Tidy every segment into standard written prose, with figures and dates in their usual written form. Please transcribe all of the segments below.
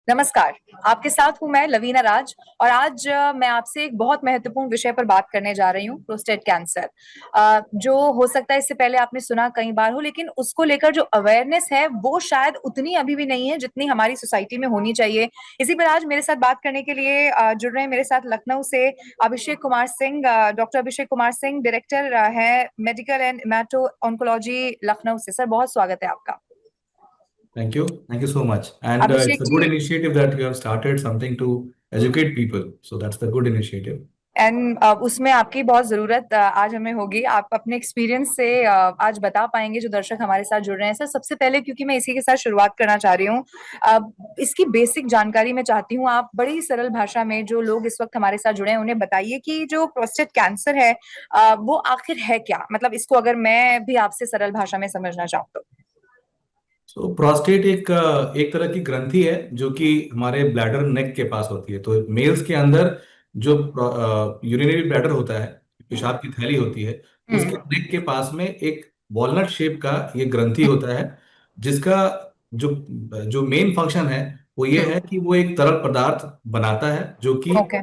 नमस्कार। आपके साथ हूं मैं लवीना राज। और आज मैं आपसे एक बहुत महत्वपूर्ण विषय पर बात करने जा रही हूँ, प्रोस्टेट कैंसर। जो हो सकता है इससे पहले आपने सुना कई बार हो, लेकिन उसको लेकर जो अवेयरनेस है वो शायद उतनी अभी भी नहीं है जितनी हमारी सोसाइटी में होनी चाहिए। इसी पर आज मेरे साथ बात करने के लिए जुड़ रहे हैं मेरे साथ लखनऊ से अभिषेक कुमार सिंह। डॉक्टर अभिषेक कुमार सिंह डायरेक्टर है मेडिकल एंड इमेटो ऑन्कोलॉजी लखनऊ से। सर, बहुत स्वागत है आपका। Thank you so much. And it's Abhishek a good ji, initiative that you have started something to educate people. So that's the good initiative. And उसमें आपकी बहुत जरूरत आज हमें होगी। आप अपने एक्सपीरियंस से आज बता पाएंगे जो दर्शक हमारे साथ जुड़ रहे हैं। सर, सबसे पहले क्योंकि मैं इसी के साथ शुरुआत करना चाह रही हूँ, इसकी बेसिक जानकारी मैं चाहती हूँ। आप बड़ी सरल भाषा में जो लोग इस वक्त हमारे साथ जुड़े हैं उन्हें बताइए कि जो प्रोस्टेट कैंसर है वो आखिर है क्या। मतलब इसको अगर मैं भी आपसे सरल भाषा में समझना चाहूँ तो। सो प्रोस्टेट एक तरह की ग्रंथि है जो कि हमारे ब्लैडर नेक के पास होती है। तो मेल्स के अंदर जो यूरिनरी ब्लैडर होता है, पेशाब की थैली होती है, उसके हम्म। नेक के पास में एक वॉलनट शेप का ये ग्रंथि होता है, जिसका जो जो मेन फंक्शन है वो ये है कि वो एक तरल पदार्थ बनाता है जो कि ओके।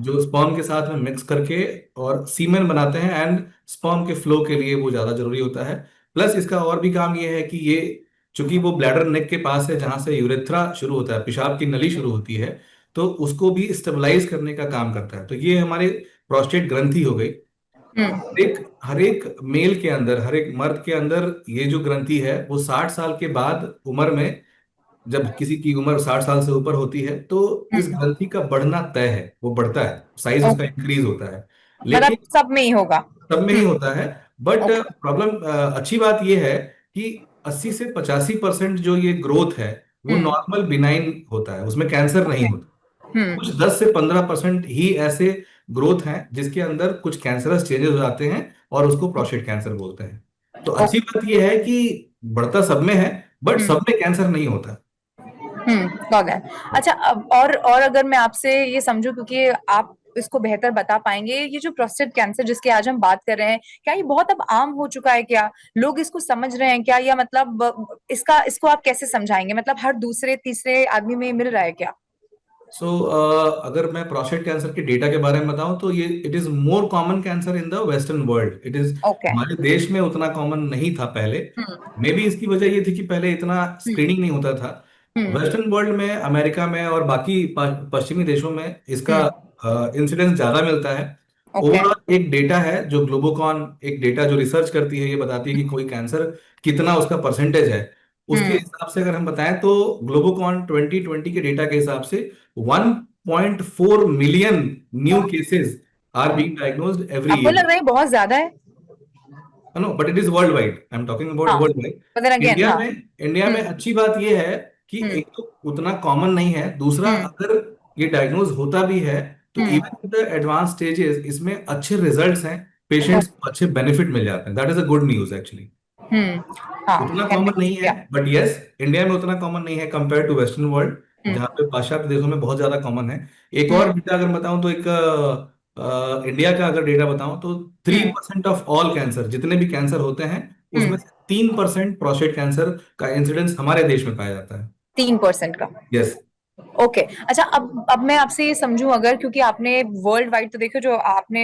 जो स्पर्म के साथ में मिक्स करके और सीमेन बनाते हैं। एंड स्पर्म के फ्लो के लिए वो ज्यादा जरूरी होता है। प्लस इसका और भी काम ये है कि ये चूंकि वो ब्लैडर नेक के पास है जहां से यूरेथ्रा शुरू होता है, पेशाब की नली शुरू होती है, तो उसको भी स्टेबलाइज करने का काम करता है। तो ये हमारे प्रोस्टेट ग्रंथि हो गई। हम्म। हर एक मेल के अंदर, हर एक मर्द के अंदर ये जो ग्रंथि है वो 60 साल के बाद उम्र में, जब किसी की उम्र 60 साल से ऊपर होती है तो इस हम्म। ग्रंथि का बढ़ना तय है, वो बढ़ता है, साइज उसका ओके। इंक्रीज होता है। मतलब लेकिन सब में ही होगा। सब में ही होता है। But okay. प्रॉब्लम, अच्छी बात यह है कि 80 से 85% जो ये ग्रोथ है वो हम्म। नॉर्मल बिनाइन होता है, उसमें कैंसर नहीं ओके। होता। कुछ हम्म। 10 से 15% ही ऐसे ग्रोथ हैं जिसके अंदर कुछ कैंसरस चेंजेस हो जाते हैं और उसको प्रोस्टेट कैंसर बोलते हैं। तो अच्छी ओके। बात यह है कि बढ़ता सब में है, बट हम्म। सब में कैंसर नहीं होता। Got that. अच्छा, अब और अगर मैं आपसे ये समझूं, क्योंकि आप इसको बेहतर बता पाएंगे, ये जो प्रोस्टेट कैंसर जिसकी आज हम बात कर रहे हैं, क्या ये बहुत अब आम हो चुका है? क्या लोग इसको समझ रहे हैं क्या? या मतलब इसको आप कैसे समझाएंगे? मतलब हर दूसरे तीसरे आदमी में ये मिल रहा है क्या? सो अगर मैं प्रोस्टेट कैंसर के डेटा के बारे में बताऊं तो ये it is more common cancer in the western world. It is okay. हमारे देश में उतना कॉमन नहीं था पहले। हम्म। मे बी इसकी वजह ये थी कि पहले इतना स्क्रीनिंग नहीं होता था। हम्म। वेस्टर्न वर्ल्ड में, अमेरिका में और बाकी पश्चिमी देशों में इसका हम्म। इंसिडेंस ज्यादा मिलता है। ओके। ओवरऑल एक डेटा है जो ग्लोबोकॉन, एक डेटा जो रिसर्च करती है, ये बताती है कि कोई कैंसर कितना उसका परसेंटेज है। उसके हम्म। हिसाब से अगर हम बताएं तो ग्लोबोकॉन 2020 के डेटा के हिसाब से 1.4 million new cases are being diagnosed every आपको ईयर। लग रहा है बहुत ज्यादा है? No, but it is world wide, I am talking about हाँ, world wide. but then again, India हाँ। में इंडिया में हम्म। अच्छी बात यह है कि हम्म। एक तो उतना कॉमन नहीं है, दूसरा हम्म। अगर ये डायग्नोज होता भी है तो हम्म। Even in the advance stages इसमें अच्छे रिजल्ट्स हैं, पेशेंट्स को अच्छे बेनिफिट मिल जाते हैं। That is a good news actually. Hmm. हाँ, उतना कैन कॉमन बी। नहीं है, बट यस, इंडिया में उतना कॉमन नहीं है कंपेयर टू वेस्टर्न वर्ल्ड, हम्म। जहाँ पे पाश्चात्य देशों में बहुत ज्यादा कॉमन है। एक और हम्म। डेटा अगर बताऊं तो एक इंडिया का अगर डेटा बताऊं तो three hmm. Percent of all cancer, जितने भी कैंसर होते हैं उसमें हम्म। से 3% प्रोस्टेट कैंसर का इंसिडेंस हमारे देश में पाया जाता है। 3% का? यस। ओके। अच्छा, अब मैं आपसे ये समझूं, अगर क्योंकि आपने वर्ल्ड वाइड तो देखो, जो आपने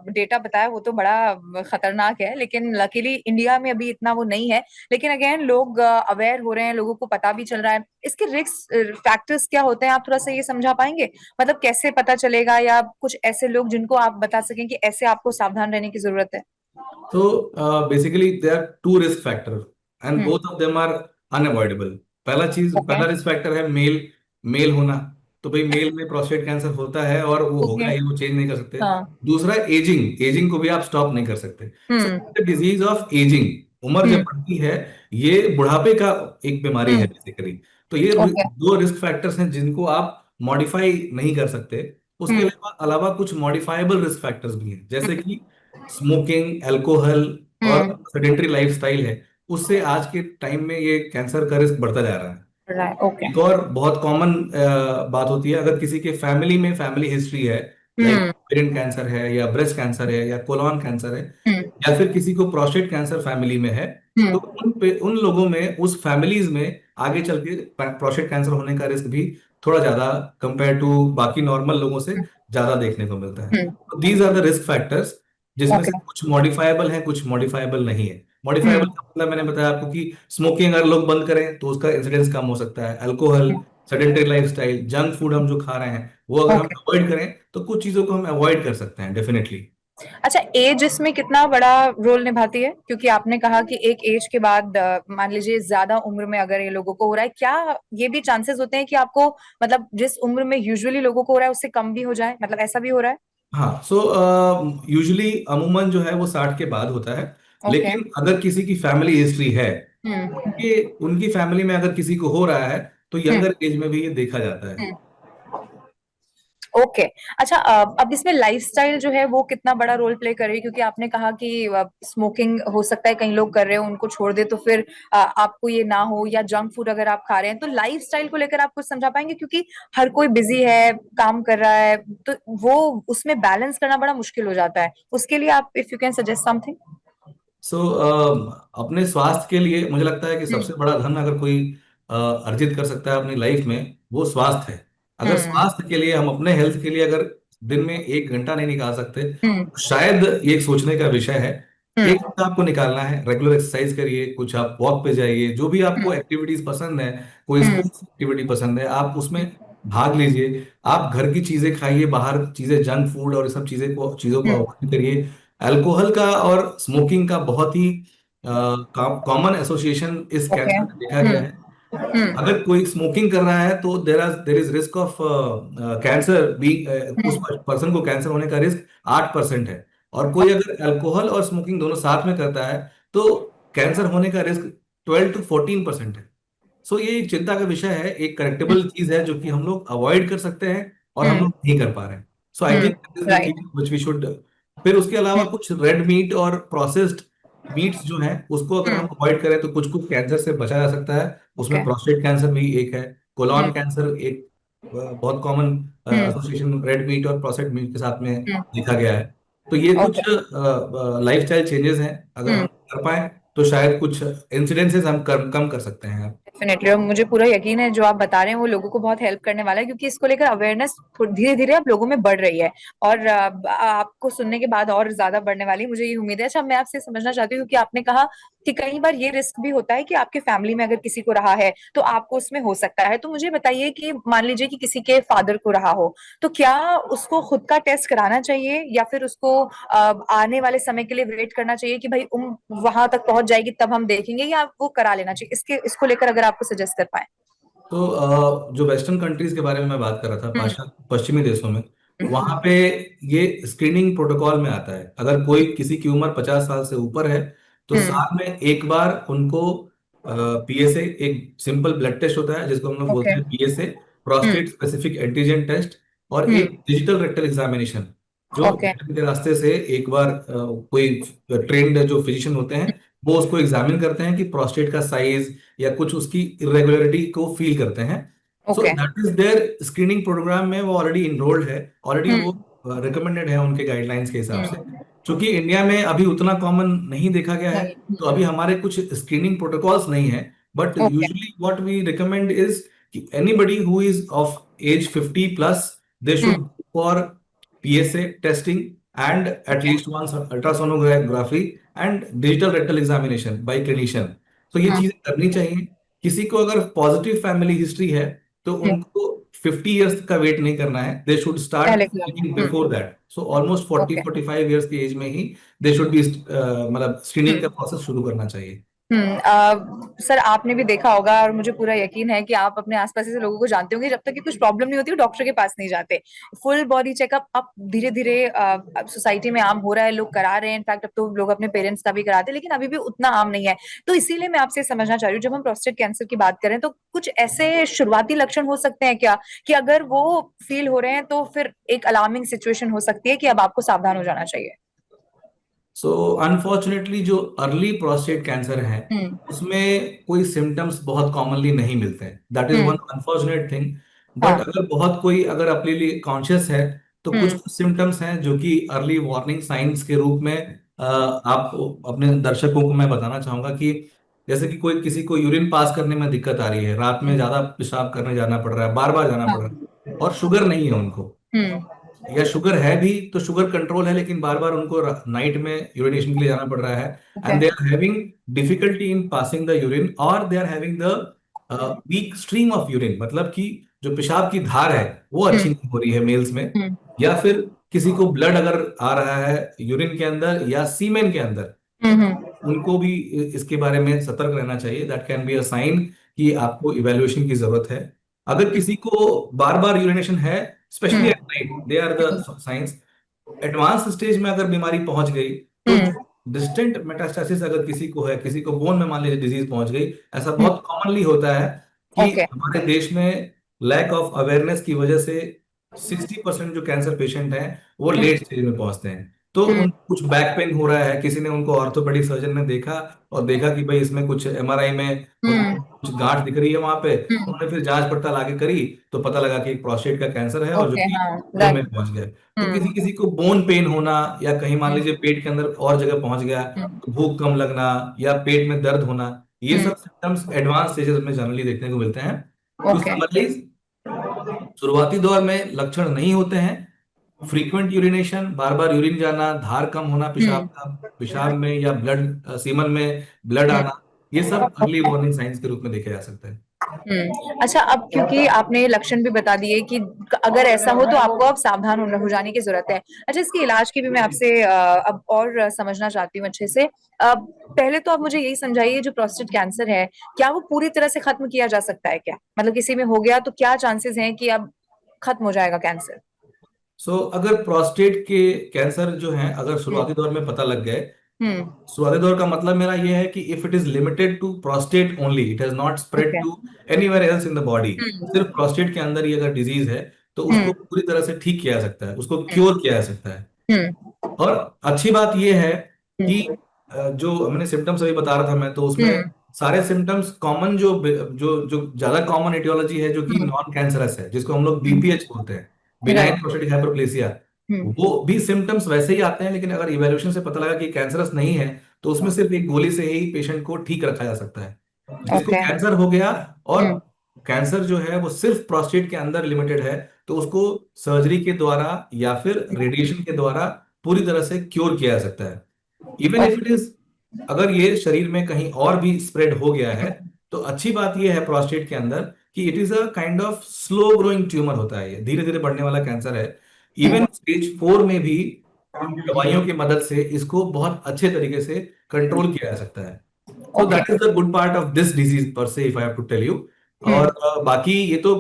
डेटा बताया वो तो बड़ा खतरनाक है, लेकिन लकीली इंडिया में अभी इतना वो नहीं है। लेकिन अगेन लोग अवेयर हो रहे हैं, लोगों को पता भी चल रहा है। इसके रिस्क फैक्टर्स क्या होते हैं? आप थोड़ा सा ये समझा पाएंगे? मतलब कैसे पता चलेगा, या कुछ ऐसे लोग जिनको आप बता सकें कि ऐसे आपको सावधान रहने की जरूरत है? तो basically there are two risk factor and hmm. Both of them are unavoidable. Okay. पहला रिस्क फैक्टर है मेल मेल होना। तो भाई मेल में प्रोस्टेट कैंसर होता है और वो ओके। होगा ही, वो चेंज नहीं कर सकते। हाँ। दूसरा, एजिंग एजिंग को भी आप स्टॉप नहीं कर सकते। हम्म। सो डिजीज ऑफ एजिंग, उम्र जब हम्म। बढ़ती है, ये बुढ़ापे का एक बीमारी है हम्म। बेसिकली। तो ये ओके। दो रिस्क फैक्टर्स हैं जिनको आप मॉडिफाई नहीं कर सकते। उसके हम्म। अलावा अलावा कुछ मॉडिफाइबल रिस्क फैक्टर्स भी हैं, जैसे कि स्मोकिंग, अल्कोहल और हम्म। सेडेंटरी लाइफस्टाइल है। उससे आज के टाइम में ये कैंसर का रिस्क बढ़ता जा रहा है। राइट। ओके। एक और बहुत कॉमन बात होती है, अगर किसी के फैमिली में फैमिली हिस्ट्री है, लाइक हम्म। पेरेंट कैंसर है या ब्रेस्ट कैंसर है या कोलोन कैंसर है, हम्म। या फिर किसी को प्रोस्टेट कैंसर फैमिली में है, तो हम्म। उन लोगों में, उस फैमिलीज में आगे चल के प्रोस्टेट कैंसर होने का रिस्क भी थोड़ा ज्यादा कंपेयर टू बाकी नॉर्मल लोगों से ज्यादा देखने को मिलता है। हम्म। तो these are the risk factors, जिसमें से ओके। कुछ मॉडिफाइबल हैं, कुछ मॉडिफाइबल नहीं है। मॉडिफाइबल हम्म। का मतलब मैंने बताया आपको कि स्मोकिंग अगर लोग बंद करें तो उसका इंसिडेंस कम हो सकता है। Alcohol, sedentary lifestyle, junk food हम जो खा रहे हैं वो अगर हम ओके। अवॉइड करें तो कुछ चीजों को हम अवॉइड कर सकते हैं डेफिनेटली। अच्छा, एज इसमें कितना बड़ा रोल निभाती है? क्योंकि आपने कहा कि एक एज के बाद मान लीजिए ज्यादा उम्र में अगर ये लोगों को हो रहा है, क्या ये भी चांसेस होते हैं कि आपको मतलब जिस उम्र में यूजुअली लोगों को हो रहा है उससे कम भी हो जाए, मतलब ऐसा भी हो रहा है? हाँ, सो यूजुअली अमूमन जो है वो 60 के बाद होता है। ओके। लेकिन अगर किसी की फैमिली हिस्ट्री है, हम्म। उनके उनकी फैमिली में अगर किसी को हो रहा है तो हम्म। यंगर एज में भी ये देखा जाता है। हम्म। ओके। अच्छा, अब इसमें लाइफस्टाइल जो है वो कितना बड़ा रोल प्ले कर रही है? क्योंकि आपने कहा कि स्मोकिंग हो सकता है कई लोग कर रहे हो, उनको छोड़ दे तो फिर आपको ये ना हो, या जंक फूड अगर आप खा रहे हैं, तो लाइफस्टाइल को लेकर आप कुछ समझा पाएंगे? क्योंकि हर कोई बिजी है, काम कर रहा है, तो वो उसमें बैलेंस करना बड़ा मुश्किल हो जाता है। उसके लिए आप if you can suggest something. So अपने स्वास्थ्य के लिए मुझे लगता है कि हम्म। सबसे बड़ा धन अगर कोई अर्जित कर सकता है अपनी लाइफ में, वो स्वास्थ्य है। अगर हम्म। स्वास्थ्य के लिए हम अपने हेल्थ के लिए अगर दिन में 1 घंटा नहीं निकाल सकते हम्म। तो शायद ये एक सोचने का विषय है। हम्म। 1 घंटा आपको निकालना है, रेगुलर एक्सरसाइज करिए, कुछ आप वॉक पे जाइए, जो भी आपको एक्टिविटीज पसंद है, कोई हम्म। स्पोर्ट्स एक्टिविटी पसंद है आप उसमें भाग लीजिए। आप घर की चीजें खाइए, बाहर चीजें, जंक फूड और ये सब चीजों को हम्म। अवॉइड करिए। अल्कोहल का और स्मोकिंग का बहुत ही कॉमन एसोसिएशन इस ओके। कैंसर में देखा गया है। हम्म। अगर कोई स्मोकिंग कर रहा है तो there is risk of cancer be, उस हम्म। पर्सन को कैंसर होने का रिस्क 8% है। और कोई अगर अल्कोहल और स्मोकिंग दोनों साथ में करता है तो कैंसर होने का रिस्क 12 to 14% है। सो ये एक चिंता का विषय है, एक करेक्टेबल चीज है जो कि हम लोग अवॉइड कर सकते हैं और हम हम्म। लोग नहीं कर पा रहे हैं। So I hmm. Think this the right. Thing which we should. फिर उसके अलावा कुछ रेड मीट और प्रोसेस्ड मीट्स जो हैं उसको अगर हम हम्म। अवॉइड करें तो कुछ कुछ कैंसर से बचा जा सकता है। उसमें ओके। प्रोस्टेट कैंसर भी एक है, कोलॉन हम्म। कैंसर एक बहुत कॉमन हम्म। एसोसिएशन रेड मीट और प्रोसेस्ड मीट के साथ में हम्म। देखा गया है। तो ये कुछ ओके। लाइफस्टाइल चेंजेस हैं, अगर हम हम्म। कर पाए तो शायद कुछ इंसिडेंसेस हम कम कर सकते हैं। डेफिनेटली, और मुझे पूरा यकीन है जो आप बता रहे हैं वो लोगों को बहुत हेल्प करने वाला है, क्योंकि इसको लेकर अवेयरनेस धीरे धीरे अब लोगों में बढ़ रही है, और आपको सुनने के बाद और ज्यादा बढ़ने वाली है, मुझे ये उम्मीद है। अच्छा, मैं आपसे समझना चाहती हूँ कि आपने कहा कि कई बार ये रिस्क भी होता है कि आपके फैमिली में अगर किसी को रहा है तो आपको उसमें हो सकता है। तो मुझे बताइए कि मान लीजिए कि किसी के फादर को रहा हो, तो क्या उसको खुद का टेस्ट कराना चाहिए, या फिर उसको आने वाले समय के लिए वेट करना चाहिए कि भाई उम्र वहां तक पहुंच जाएगी तब हम देखेंगे, या वो करा लेना चाहिए? इसको लेकर अगर आपको सजेस्ट कर पाए। तो जो वेस्टर्न कंट्रीज के बारे में मैं बात कर रहा था, हम्म। पश्चिमी देशों में, हम्म। वहां पे ये स्क्रीनिंग प्रोटोकॉल में आता है। अगर कोई किसी की उम्र 50 साल से ऊपर है तो हम्म। साल में एक बार उनको पीएसए, एक सिंपल ब्लड टेस्ट होता है जिसको हम लोग ओके। बोलते हैं पीएसए, हम्म। प्रोस्टेट स्पेसिफिक एंटीजन टेस्ट, और हम्म। एक डिजिटल रेक्टल एग्जामिनेशन जो ओके। रेक्टल के रास्ते से एक बार कोई ट्रेंड जो फिजिशियन होते हैं वो उसको एग्जामिन करते हैं कि प्रोस्टेट का साइज या कुछ उसकी इरेगुलरिटी को फील करते हैं। So okay. That is there screening programme में, वो ऑलरेडी इनरोल्ड है, ऑलरेडी वो हम्म। रिकमेंडेड है उनके गाइडलाइंस के हिसाब से। हम्म। क्योंकि इंडिया में अभी उतना कॉमन नहीं देखा गया है, नहीं। तो अभी हमारे कुछ स्क्रीनिंग प्रोटोकॉल्स नहीं है। But okay. Usually what we recommend is कि anybody who is of age 50 plus, they hmm. Should for PSA testing and at okay. Least once ultrasonography and digital rectal examination by clinician. तो ये हम्म। चीजें करनी चाहिए। किसी को अगर positive family history है तो हम्म। उनको 50 ईयर्स का वेट नहीं करना है, दे शुड स्टार्ट पहले करा। Screening before that. So almost forty okay. 45 years की एज में ही दे शुड बी मतलब स्क्रीनिंग का हम्म। प्रोसेस शुरू करना चाहिए। सर, आपने भी देखा होगा, और मुझे पूरा यकीन है कि आप अपने आसपास ऐसे लोगों को जानते होंगे, जब तक कि कुछ प्रॉब्लम नहीं होती वो डॉक्टर के पास नहीं जाते। फुल बॉडी चेकअप अब धीरे धीरे सोसाइटी में आम हो रहा है, लोग करा रहे हैं, इनफैक्ट अब तो लोग अपने पेरेंट्स का भी कराते हैं, लेकिन अभी भी उतना आम नहीं है। तो इसीलिए मैं आपसे समझना चाह रही हूँ, जब हम प्रोस्टेट कैंसर की बात करें तो कुछ ऐसे शुरुआती लक्षण हो सकते हैं क्या, कि अगर वो फील हो रहे हैं तो फिर एक अलार्मिंग सिचुएशन हो सकती है कि अब आपको सावधान हो जाना चाहिए? सो अनफॉर्चुनेटली जो अर्ली प्रोस्टेट कैंसर है हम्म। उसमें कोई सिम्टम्स बहुत कॉमनली नहीं मिलते हैं, that is one hmm. Unfortunate thing. But हाँ। अगर बहुत कोई अगर अपने लिए कॉन्शियस है तो कुछ हम्म। कुछ सिम्टम्स हैं जो कि अर्ली वार्निंग साइंस के रूप में आप अपने दर्शकों को मैं बताना चाहूंगा कि जैसे कि कोई किसी को यूरिन पास करने में दिक्कत आ रही है, रात में ज्यादा पेशाब करने जाना पड़ रहा है, बार बार जाना पड़ रहा है, हाँ। और शुगर नहीं है उनको, हम्म। या शुगर है भी तो शुगर कंट्रोल है लेकिन बार बार उनको नाइट में यूरिनेशन के लिए जाना पड़ रहा है, okay. And they are having difficulty in passing the urine, और they are having the weak stream of urine, मतलब कि जो पेशाब की धार है वो अच्छी हम्म। नहीं हो रही है मेल्स में, हम्म। या फिर किसी को ब्लड अगर आ रहा है यूरिन के अंदर या सीमेन के अंदर, हम्म। उनको भी इसके बारे में सतर्क रहना चाहिए। That can be a sign कि आपको इवैल्यूएशन की जरूरत है। अगर किसी को बार बार यूरिनेशन है, specially hmm. At night, they are the signs. Advance stage में अगर बीमारी पहुंच गई तो हम्म। डिस्टेंट मेटास्टेसिस अगर किसी को है, किसी को बोन में मान लीजिए डिजीज पहुंच गई, ऐसा हम्म। बहुत कॉमनली होता है कि ओके। हमारे देश में लैक ऑफ अवेयरनेस की वजह से 60% जो कैंसर पेशेंट हैं वो हम्म। लेट स्टेज में पहुंचते हैं। तो हम्म। उन कुछ बैक पेन हो रहा है, किसी ने उनको ऑर्थोपेडिक सर्जन ने देखा और देखा कि भाई इसमें कुछ एमआरआई में हम्म। उनको कुछ गांठ दिख रही है वहां पे, हम्म। उन्होंने फिर जांच पड़ताल आगे करी तो पता लगा कि एक प्रोस्टेट का कैंसर है और जो ओके। कि हाँ। Bone right. में पहुंच गया। तो हम्म। किसी किसी को बोन पेन होना, या कहीं मान हम्म। लीजिए पेट के अंदर और जगह पहुंच गया हम्म। तो भूख कम लगना या पेट में दर्द होना, ये हम्म। सब सिम्टम्स एडवांस स्टेजेस में जनरली देखने को मिलते हैं। To okay. समराइज, शुरुआती दौर में लक्षण नहीं होते हैं, फ्रीक्वेंट यूरिनेशन, बार बार यूरिन जाना, धार कम होना पेशाब हम्म। का, पेशाब में या ब्लड सीमन में ब्लड हम्म। आना, ये सब अर्ली वार्निंग साइंस के रूप में देखे जा सकते हैं। अच्छा, अब क्योंकि आपने लक्षण भी बता दिए कि अगर ऐसा हो तो आपको अब सावधान हो जाने की जरूरत है। अच्छा, इसके इलाज की भी मैं आपसे अब और समझना चाहती हूँ अच्छे से। पहले तो आप मुझे यही समझाइए, जो प्रोस्टेट कैंसर है, क्या वो पूरी तरह से खत्म किया जा सकता है क्या? मतलब किसी में हो गया तो क्या चांसेस हैं कि अब खत्म हो जाएगा कैंसर? अगर प्रोस्टेट के कैंसर जो हैं अगर हम्म। शुरुआती दौर में पता लग गए, हम्म। शुरुआती दौर का मतलब मेरा ये है कि if it is limited to prostate only, it has not spread okay. To anywhere else in the body, hmm. सिर्फ प्रोस्टेट के अंदर ही अगर डिजीज है तो हम्म। उसको पूरी तरह से ठीक किया जा सकता है, उसको हम्म। क्योर किया जा सकता है। हम्म। और अच्छी बात यह है कि हम्म। जो मैंने सिम्टम्स अभी बता रहा था मैं, तो उसमें हम्म। सारे सिम्टम्स कॉमन, जो जो जो ज्यादा कॉमन एटियोलॉजी है जो कि हम्म। नॉन कैंसरस है, जिसको हम लोग हम्म। बीपीएच बोलते हैं, बिनाइन राइट। प्रोस्टेटिक हाइपरप्लेसिया, हम्म। वो भी सिम्टम्स वैसे ही आते हैं, लेकिन अगर इवेल्युएशन से पता लगा कि कैंसरस नहीं है तो उसमें सिर्फ एक गोली से ही पेशेंट को ठीक रखा जा सकता है। जिसको ओके। कैंसर हो गया और हम्म। कैंसर जो है वो सिर्फ प्रोस्टेट के अंदर लिमिटेड है, तो उसको सर्जरी के द्वारा या फिर रेडिएशन के द्वारा पूरी तरह से क्योर किया जा सकता है। इवन इफ इट इज, अगर ये शरीर में कहीं और भी स्प्रेड हो गया है तो अच्छी बात ये है प्रोस्टेट के अंदर कि it is a kind of slow growing tumour होता है, ये धीरे धीरे बढ़ने वाला कैंसर है। इवन स्टेज 4 में भी दवाइयों की मदद से इसको बहुत अच्छे तरीके से कंट्रोल किया जा सकता है। So okay. That is the good part of this disease per se, if I have to tell you. और हम्म। बाकी ये तो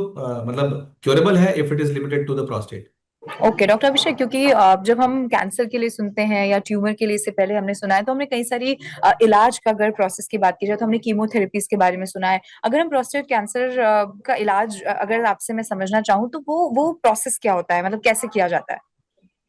मतलब क्योरेबल है if it is limited to the prostate. Okay doctor Abhishek, क्योंकि जब हम कैंसर के लिए सुनते हैं या ट्यूमर के लिए, इससे पहले हमने सुना है तो हमने कई सारी इलाज का, अगर प्रोसेस की बात की जाए तो हमने कीमोथेरेपीज के बारे में सुना है। अगर हम प्रोस्टेट कैंसर का इलाज अगर आपसे मैं समझना चाहूँ तो वो प्रोसेस क्या होता है, मतलब कैसे किया जाता है?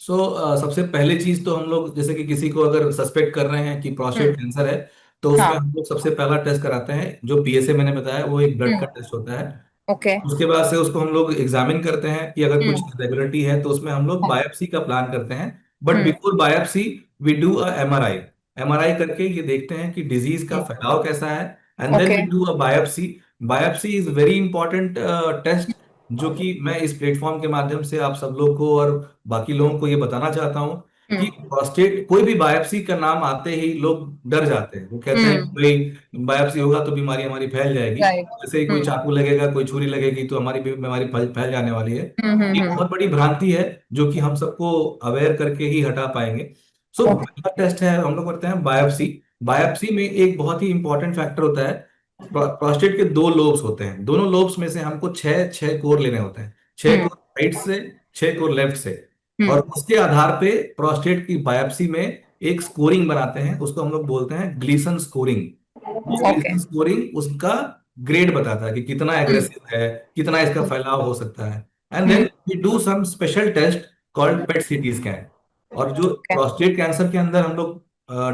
सबसे पहले चीज तो हम लोग जैसे कि किसी को अगर सस्पेक्ट कर रहे हैं कि प्रोस्टेट हम्म। कैंसर है, तो उसमें हाँ। हम लोग सबसे पहला टेस्ट कराते हैं जो पीएसए मैंने बताया, वो एक ब्लड का हम्म। टेस्ट होता है। ओके। उसके बाद से उसको हम लोग एग्जामिन करते हैं कि अगर कुछ हम्म। इरेगुलरिटी है तो उसमें हम लोग बायोप्सी का प्लान करते हैं। But hmm. Before biopsy we do a MRI. MRI करके ये देखते हैं कि डिजीज का फैलाव कैसा है, and then okay. We do a biopsy. Biopsy is very important test, जो कि मैं इस प्लेटफॉर्म के माध्यम से आप सब लोग को और बाकी लोगों को ये बताना चाहता हूँ कि हम्म। प्रोस्टेट, कोई भी बायोप्सी का नाम आते ही लोग डर जाते हैं, वो कहते हैं कि हम्म। भाई बायोप्सी होगा तो बीमारी हमारी फैल जाएगी, राइट। जैसे ही कोई हम्म। चाकू लगेगा, कोई छुरी लगेगी तो हमारी बीमारी फैल फैल जाने वाली है। ये हम्म। बहुत बड़ी भ्रांति है जो कि हम सबको अवेयर करके ही हटा पाएंगे। So okay. पहला टेस्ट है, हम लोग करते हैं बायोप्सी। बायोप्सी में एक बहुत ही इंपॉर्टेंट फैक्टर होता है, प्रोस्टेट के दो लोब्स होते हैं, दोनों लोब्स में से हमको छह छह कोर लेने होते हैं, छह हम्म। कोर राइट से, छह कोर लेफ्ट से। और हम्म। उसके आधार पे प्रोस्टेट की बायोप्सी में एक स्कोरिंग बनाते हैं, उसको हम लोग बोलते हैं ग्लीसन स्कोरिंग। वो ओके। ग्लीसन स्कोरिंग उसका ग्रेड बताता है कि कितना हम्म। एग्रेसिव है, कितना इसका फैलाव हो सकता है। And then hmm. We do some special test called PET CT scan. और जो ओके। प्रोस्टेट कैंसर के अंदर हम लोग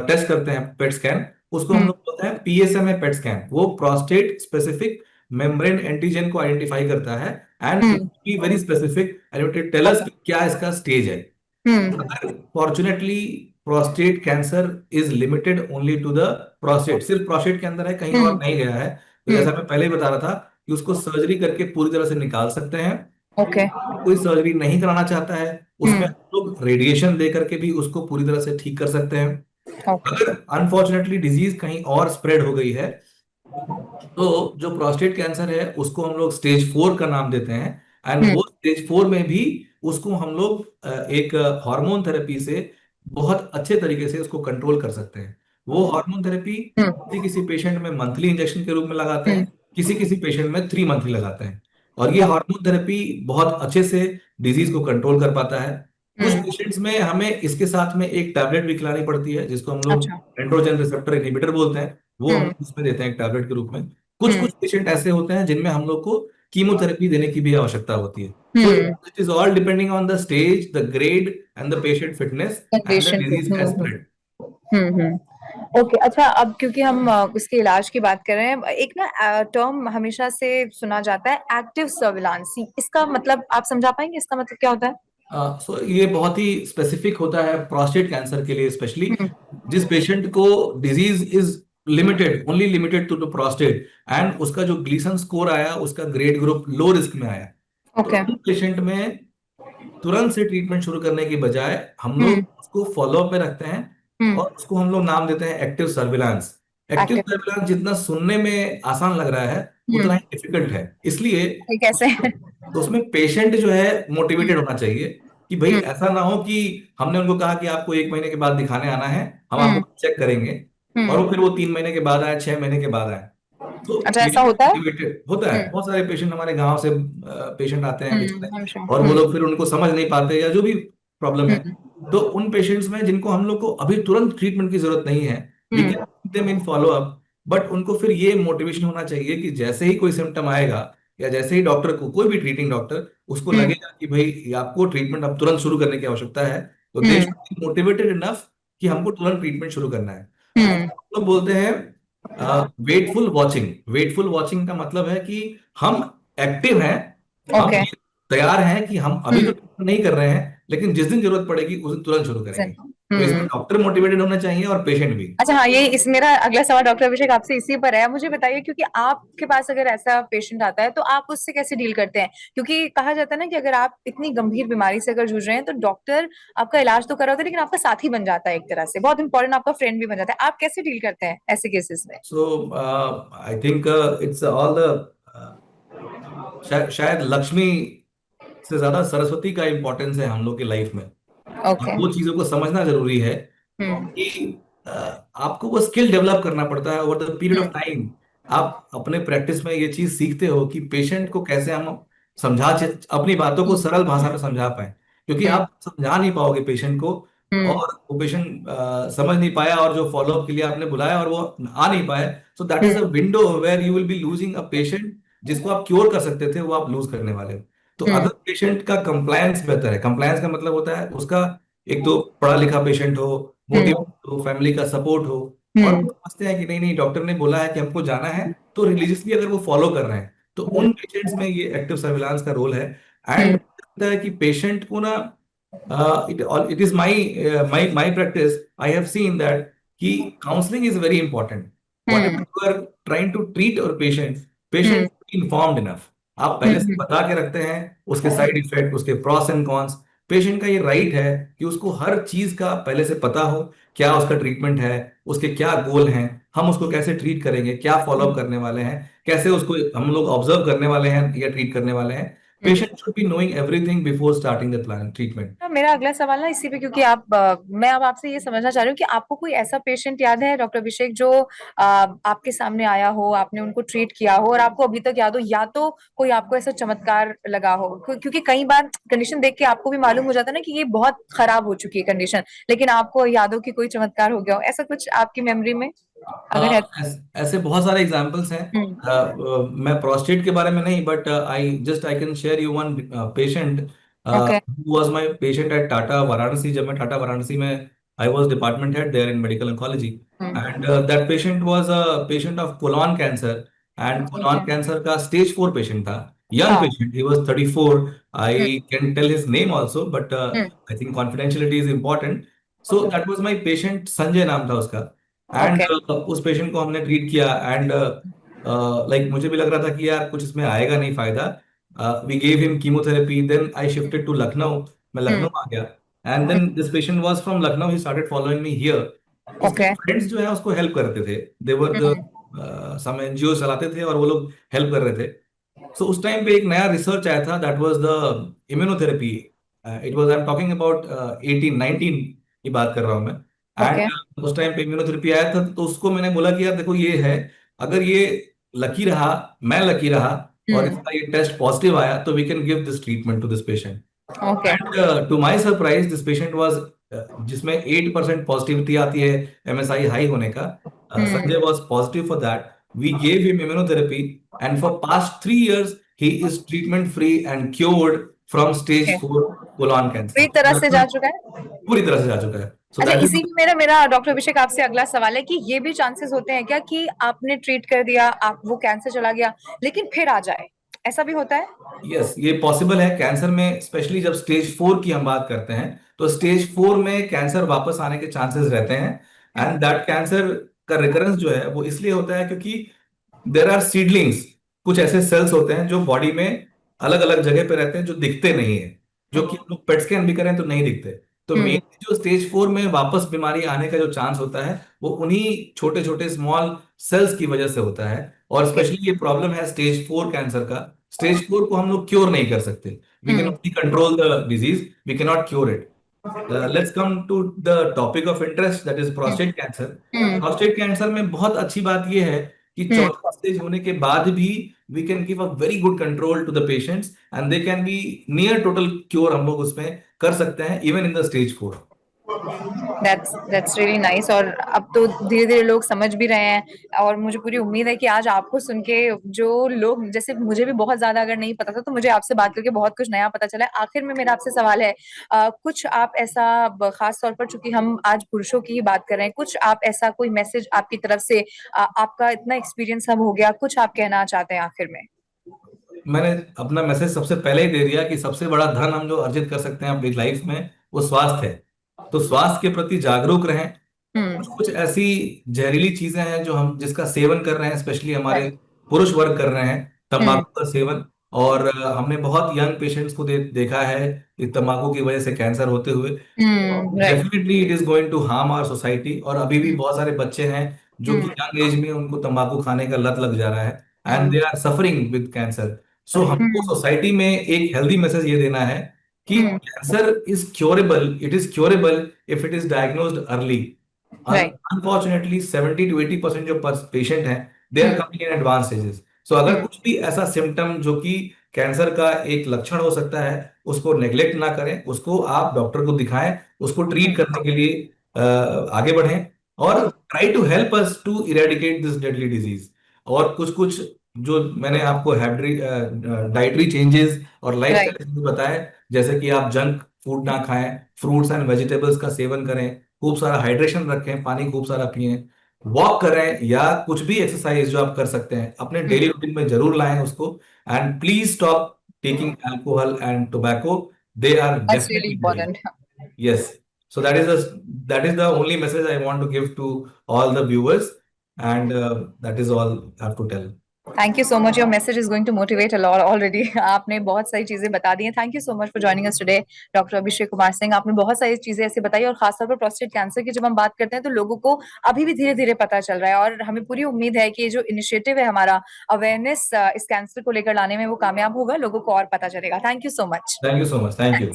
टेस्ट करते हैं पेट स्कैन, उसको हम हम्म। लोग बोलते हैं पीएसएमए पेट स्कैन। वो प्रोस्टेट स्पेसिफिक मेम्ब्रेन एंटीजन को आइडेंटिफाई करता है, and it hmm. Be very specific and it tell us क्या इसका स्टेज है। हम्म। अगर fortunately prostate cancer is limited only to the prostate, सिर्फ प्रोस्टेट के अंदर है, कहीं और हम्म नहीं गया है। तो हम्म। जैसा मैं पहले ही बता रहा था कि उसको सर्जरी करके पूरी तरह से निकाल सकते हैं। ओके। कोई सर्जरी नहीं कराना चाहता है, उसमें हम्म। हम लोग रेडिएशन दे करके भी उसको पूरी तरह से ठीक कर सकते हैं। ओके। अगर अनफॉर्चुनेटली डिजीज कहीं और स्प्रेड हो गई है, तो जो प्रोस्टेट कैंसर है उसको हम लोग स्टेज 4 का नाम देते हैं। एंड हम्म वो स्टेज 4 में भी उसको हम लोग एक हार्मोन थेरेपी से बहुत अच्छे तरीके से उसको कंट्रोल कर सकते हैं। वो हार्मोन थेरेपी हम्म किसी किसी पेशेंट में मंथली इंजेक्शन के रूप में लगाते हम्म। हैं, किसी किसी पेशेंट में 3 मंथली लगाते हैं। और ये हार्मोन थेरेपी बहुत अच्छे से डिजीज को कंट्रोल कर पाता है। कुछ हम्म। पेशेंट्स में हमें इसके साथ में एक टैबलेट भी खिलानी पड़ती है, जिसको हम लोग अच्छा। एंड्रोजन रिसेप्टर इनहिबिटर बोलते हैं। वो हम हम्म लोग इसमें देते हैं एक टैबलेट के रूप में। कुछ हम्म कुछ पेशेंट ऐसे होते हैं जिनमें हम लोग को कीमोथेरेपी देने की भी आवश्यकता होती है। So hmm. It is all depending on the stage, the grade and the patient fitness and the condition पे। Disease has spread. ओके। अच्छा, अब क्योंकि हम इसके इलाज की बात कर रहे हैं, एक ना टर्म हमेशा से सुना जाता है, एक्टिव सर्विलांस। इसका मतलब आप समझा पाएंगे, इसका मतलब क्या होता है? सो ये बहुत ही स्पेसिफिक होता है प्रोस्टेट कैंसर के लिए स्पेशली। हम्म। जिस पेशेंट को disease is limited, only limited to the prostate, and उसका जो ग्लीसन स्कोर आया, उसका ग्रेड ग्रुप लो रिस्क में आया, तो ओके। उन पेशेंट में तुरंत से ट्रीटमेंट शुरू करने की बजाय हम लोग हम्म उसको फॉलोअप में रखते हैं। हम्म। और उसको हम लोग नाम देते हैं active surveillance. Active active. Surveillance जितना सुनने में आसान लग रहा है, उतना हम्म। ही डिफिकल्ट है। इसलिए ये कैसे? तो उसमें पेशेंट जो है मोटिवेटेड हम्म होना चाहिए कि भाई हम्म ऐसा ना हो कि हमने उनको कहा कि आपको 1 महीने के बाद दिखाने आना है, हम आपको हम्म चेक करेंगे, और हम्म। वो फिर वो 3 महीने के बाद आए, 6 महीने के बाद आए। तो अच्छा, ऐसा पेशेंट होता है? मोटिवेटेड होता है। बहुत सारे पेशेंट हमारे गांव से पेशेंट आते हैं बेचारे, I'm sure। और वो लोग फिर उनको समझ नहीं पाते या जो भी प्रॉब्लम है। हम्म तो उन पेशेंट्स में जिनको हम लोग को अभी तुरंत ट्रीटमेंट की जरूरत नहीं है, we hmm can them in follow up. But उनको फिर ये मोटिवेशन होना चाहिए कि जैसे ही कोई सिम्टम आएगा, या जैसे ही डॉक्टर को, कोई भी ट्रीटिंग डॉक्टर, उसको हम्म लगेगा कि भाई ये आपको ट्रीटमेंट अब तुरंत शुरू करने की आवश्यकता है, तो दे hmm should be motivated enough कि हमको तुरंत ट्रीटमेंट शुरू करना है। तो हम्म। हम लोग बोलते हैं वेटफुल वॉचिंग। वेटफुल वॉचिंग का मतलब है कि हम एक्टिव हैं, हम ओके। तैयार हैं कि हम अभी तो हम्म। नहीं कर रहे हैं, लेकिन जिस दिन जरूरत पड़ेगी उस दिन तुरंत शुरू करेंगे। तो इसमें हम्म। डॉक्टर मोटिवेटेड होना चाहिए और पेशेंट भी। अच्छा, हाँ, ये इस मेरा अगला सवाल डॉक्टर अभिषेक आपसे इसी पर है। मुझे बताइए, क्योंकि आपके पास अगर ऐसा पेशेंट आता है तो आप उससे कैसे डील करते हैं? क्योंकि कहा जाता है ना कि अगर आप इतनी गंभीर बीमारी से अगर जूझ रहे हैं तो डॉक्टर आपका इलाज तो कर रहा होता है, लेकिन आपका साथी बन जाता है, एक तरह से बहुत इंपॉर्टेंट, आपका फ्रेंड भी बन जाता है। आप कैसे डील करते हैं ऐसे केसेस में? So I think it's all the, शायद लक्ष्मी से ज्यादा सरस्वती का इंपॉर्टेंस है हम लोग की लाइफ में। और ओके। वो चीजों को समझना जरूरी है हम्म कि आपको वो स्किल डेवलप करना पड़ता है over the period of hmm time. आप अपने प्रैक्टिस में ये चीज सीखते हो कि पेशेंट को कैसे हम समझा, अपनी बातों को सरल भाषा में समझा पाए। क्योंकि हम्म आप समझा नहीं पाओगे पेशेंट को, हम्म और वो पेशेंट समझ नहीं पाया, और जो फॉलोअप के लिए आपने बुलाया और वो आ नहीं पाए, so that is a hmm window where you will be losing a patient जिसको आप क्योर कर सकते थे, वो आप लूज करने वाले हो। तो हम्म अगर पेशेंट का कंप्लायंस बेहतर है, कंप्लायंस का मतलब होता है उसका, एक तो पढ़ा लिखा पेशेंट हो, हम्म मोटिवेट हो, फैमिली का सपोर्ट हो, और वो हम्म समझते हैं कि नहीं नहीं डॉक्टर ने बोला है कि हमको जाना है, तो रिलीजियसली अगर वो फॉलो कर रहे हैं, तो उन पेशेंट्स में ये एक्टिव सर्विलांस का रोल है। एंड हम्म लगता है कि पेशेंट को ना, it is my practice, I have seen that कि counseling is very important. Whatever hmm you are trying to treat your patient hmm should be informed enough. आप पहले से हम्म बता के रखते हैं उसके साइड इफेक्ट, उसके प्रॉस एंड कॉन्स। पेशेंट का ये राइट है कि उसको हर चीज का पहले से पता हो, क्या उसका ट्रीटमेंट है, उसके क्या गोल हैं, हम उसको कैसे ट्रीट करेंगे, क्या फॉलोअप करने वाले हैं, कैसे उसको हम लोग ऑब्जर्व करने वाले हैं या ट्रीट करने वाले हैं। Hmm. Patient should be knowing everything before starting the plan treatment. हाँ, मेरा अगला सवाल ना इसी पे, क्योंकि मैं अब आपसे ये समझना चाह रही हूँ कि आपको कोई ऐसा पेशेंट याद है डॉक्टर अभिषेक जो आपके सामने आया हो, आपने उनको ट्रीट किया हो और आपको अभी तक याद हो, या तो कोई आपको ऐसा चमत्कार लगा हो? क्योंकि कई बार कंडीशन देख के आपको भी मालूम हो जाता है ना कि ये बहुत खराब हो चुकी है कंडीशन, लेकिन आपको याद हो कि कोई चमत्कार हो गया हो, ऐसा कुछ आपकी मेमोरी में अगर है तो? ऐसे बहुत सारे एग्जांपल्स हैं। हम्म। मैं प्रोस्टेट के बारे में नहीं, but I can share you one patient okay. Was my patient at Tata Varanasi. जब मैं टाटा वाराणसी में, I was department head there in medical oncology, and that patient was a patient of colon cancer. And colon okay. Cancer का stage 4 patient था, young हाँ। Patient, he was 34। Hmm I can tell his name also, but hmm I think confidentiality is important. So that was my patient, Sanjay नाम था उसका। And okay. उस patient को हमने treat किया, एंड लाइक मुझे भी लग रहा था कि यार कुछ इसमें आएगा नहीं फायदा। We gave him chemotherapy, then I shifted to Lucknow. मैं लखनऊ आ गया, and then this patient was from Lucknow, he started following me here. उसके ओके। फ्रेंड्स जो है उसको हेल्प करते थे, दे वर द सम एनजीओ चलाते थे और वो लोग हेल्प कर रहे थे। सो उस टाइम पे एक नया रिसर्च आया था, that was the immunotherapy. It was, I am talking about 1819 की बात कर रहा हूँ मैं। ओके। एंड उस टाइम पे इम्यूनोथेरेपी आया था, तो उसको मैंने बोला कि यार देखो ये है, अगर ये लकी रहा, मैं लकी रहा और इसका ये टेस्ट पॉजिटिव आया, तो we can give this treatment to this patient. Okay. And to my surprise this patient was, जिसमें 8% पॉजिटिविटी आती है एमएसआई हाई होने का, Sanjay was positive for that. We gave him immunotherapy, and for past 3 years he is treatment free and cured from okay. Stage 4 colon पूरी तरह से जा cancer. चुका है। पूरी तरह से जा चुका है। सो अच्छा, दैट इसी इज, में मेरा मेरा डॉक्टर अभिषेक आपसे अगला सवाल है कि ये भी चांसेस होते हैं क्या कि आपने ट्रीट कर दिया, आप वो कैंसर चला गया लेकिन फिर आ जाए, ऐसा भी होता है? यस, ये पॉसिबल है कैंसर में, स्पेशली जब स्टेज 4 की हम बात करते हैं, तो स्टेज 4 में कैंसर वापस आने के चांसेस रहते हैं। एंड दैट कैंसर का रिकरेंस जो है वो इसलिए होता है क्योंकि देर आर सीडलिंग्स, कुछ ऐसे सेल्स होते हैं जो बॉडी में अलग अलग जगह पे रहते हैं, जो दिखते नहीं है, जो कि हम लोग पेट स्कैन भी करें तो नहीं दिखते। तो हम्म। मेनली जो स्टेज 4 में वापस बीमारी आने का जो चांस होता है, वो उन्हीं छोटे छोटे स्मॉल सेल्स की वजह से होता है। और ओके। स्पेशली ये प्रॉब्लम है स्टेज 4 कैंसर का। स्टेज 4 को हम लोग क्योर नहीं कर सकते, we can hmm. Only control the disease, we can not cure it. Let's come to the topic of interest, that is hmm. Prostate cancer. Hmm. Prostate cancer में बहुत अच्छी बात यह है कि हम्म। चौथा स्टेज होने के बाद भी we can give a very good control to the patients, and they can be near total cure, हम लोग उसमें कर सकते हैं even in the stage 4। That's really nice. और अब तो धीरे धीरे लोग समझ भी रहे हैं, और मुझे पूरी उम्मीद है कि आज आपको सुन के जो लोग, जैसे मुझे भी बहुत ज्यादा अगर नहीं पता था, तो मुझे आपसे बात करके बहुत कुछ नया पता चला है। आखिर में मेरा आपसे सवाल है, कुछ आप ऐसा खास तौर पर, चूंकि हम आज पुरुषों की ही बात कर रहे हैं, कुछ आप ऐसा कोई मैसेज आपकी तरफ से, आपका इतना एक्सपीरियंस अब हो गया, कुछ आप कहना चाहते हैं आखिर में? मैंने अपना मैसेज सबसे पहले ही दे दिया कि सबसे बड़ा धन हम जो अर्जित कर सकते हैं अपनी लाइफ में, वो स्वास्थ्य है। तो स्वास्थ्य के प्रति जागरूक रहें। हम्म। कुछ कुछ ऐसी जहरीली चीजें हैं जो हम जिसका सेवन कर रहे हैं, स्पेशली हमारे राइट। पुरुष वर्ग कर रहे हैं, हम्म। तंबाकू का सेवन। और हमने बहुत यंग पेशेंट्स को देखा है कि तंबाकू की वजह से कैंसर होते हुए। Right. Definitely it is going to harm our society, और अभी भी बहुत सारे बच्चे हैं जो कि हम्म। यंग एज में उनको तंबाकू खाने का लत लग जा रहा है, and hmm. They are suffering with cancer. So हमको हम्म। सोसाइटी में एक हेल्दी मैसेज ये देना है कि hmm. Cancer is curable, it is curable if it is diagnosed early. Right. Unfortunately 70 to 80% जो पेशेंट हैं, they are hmm. Coming in advance stages. So अगर हम्म। कुछ भी ऐसा सिम्टम जो कि कैंसर का एक लक्षण हो सकता है, उसको नेग्लेक्ट ना करें, उसको आप डॉक्टर को दिखाएं, उसको ट्रीट हम्म। करने के लिए आगे बढ़ें, और try to help us to eradicate this deadly disease. और कुछ कुछ जो मैंने आपको डाइटरी चेंजेस और राइट। लाइफस्टाइल बताए, जैसे कि आप जंक फूड ना खाएं, फ्रूट्स एंड वेजिटेबल्स का सेवन करें, खूब सारा हाइड्रेशन रखें, पानी खूब सारा पिएं, वॉक करें, या कुछ भी एक्सरसाइज जो आप कर सकते हैं अपने डेली रूटीन में जरूर लाएं उसको। And please stop taking alcohol and tobacco, they are that's really definitely doing. Important. Yes. So that is the only message I want to give to all the viewers, and that is all I have to tell. Thank you so much, your message is going to motivate a lot already. आपने बहुत सारी चीजें बता दी हैं। Thank you so much for joining us today, doctor Abhishek Kumar Singh. आपने बहुत सारी चीजें ऐसी बताई, और खासतौर पर प्रोस्टेट कैंसर की जब हम बात करते हैं तो लोगों को अभी भी धीरे धीरे पता चल रहा है, और हमें पूरी उम्मीद है कि ये जो इनिशिएटिव है हमारा, अवेयरनेस इस कैंसर को लेकर लाने में, वो कामयाब होगा, लोगों को और पता चलेगा। Thank you so much. Thank you so much. Thank you.